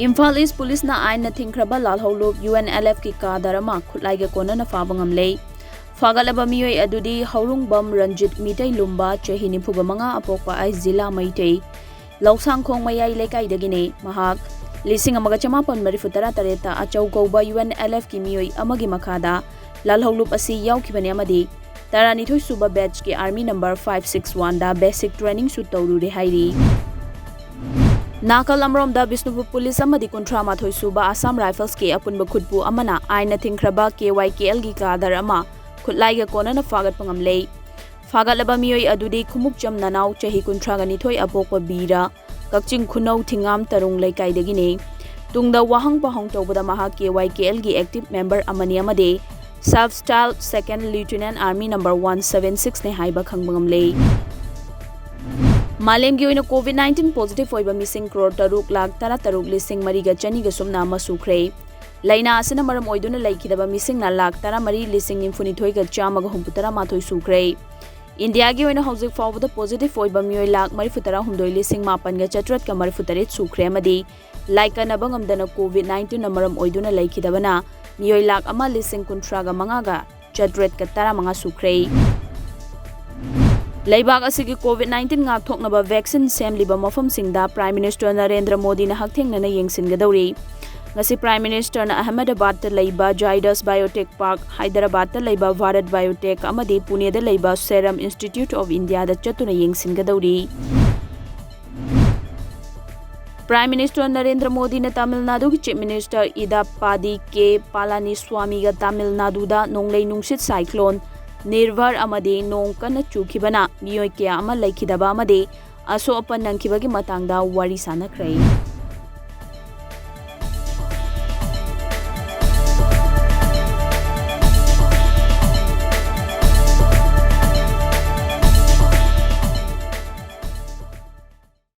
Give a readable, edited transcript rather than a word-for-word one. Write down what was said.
Imphal East Police na ain na thingkraba lalholub UNLF ki kadarama khutlaiga kona na fabangam lei. Fagalaba miyoi adudi haurungbam Ranjit Mitai Lumba chahi nifuga manga apokpa ai zila Maitai. Lausangkhong mayai lekai dagine mahak lising amaga chamapan marifutara tareta achau gauba UNLF ki miyoi amagi makhada lalholub asi yaukibane amadi taranithoi suba batch ki army number 561 da basic training su tawrure hairi. Nakal amrom da Bishnupur Police amadi kuntra mathoi suba Assam Rifles ke apunba khutpu amana aina thingkraba KYKL gi kadar ama khutlaiga kona na fagat pangam lei. Fagalaba miyoi adudi khumuk cham nanau chahi kuntra ga nithoi apokpa bira kakching khunau thingam tarung leikai dagine tungda wahang pahong tawbada maha KYKL gi active member amani amade self styled second lieutenant army number 176 ne haiba khangbangam lei. Malem gi oina COVID-19 positive oiba missing crore taruk lakh tara taruk lising mariga chani ga sumna ma sukhrei. Laina asina maram oiduna laikhidaba missing na lakh tara mari lising nimfuni thoi ga chama ga humputara mathoi sukhrei. India gi oina hojik fawbada positive oiba mioi lakh marifutara humdoi lising mapan ga chatrat ka marifutaret sukhrei amadi laika na bangam dana COVID-19 na maram oiduna laikhidaba na mioi lakh ama lising kuntra ga manga ga chatrat ka tara manga sukhrei. Laibak asigi COVID-19 ngak thoknaba vaccine semliba mafam singda Prime Minister Narendra Modi na hakthengna yengsingadawri. Ngasi Prime Minister na Ahmedabad ta laiba Zydus Biotech Park, Hyderabad ta laiba Bharat Biotech amadi Pune da laiba Serum Institute of India da chatuna yengsingadawri. Prime Minister Narendra Modi na Tamil Nadu ki Chief Minister Idapadi K Palaniswamy ga Tamil Nadu da nonglei nungsit cyclone Nirvar amadi nong kana chukibana miyoi kya ama laikhidaba amadi aso apan nangkibagi matangda wari sanakrai.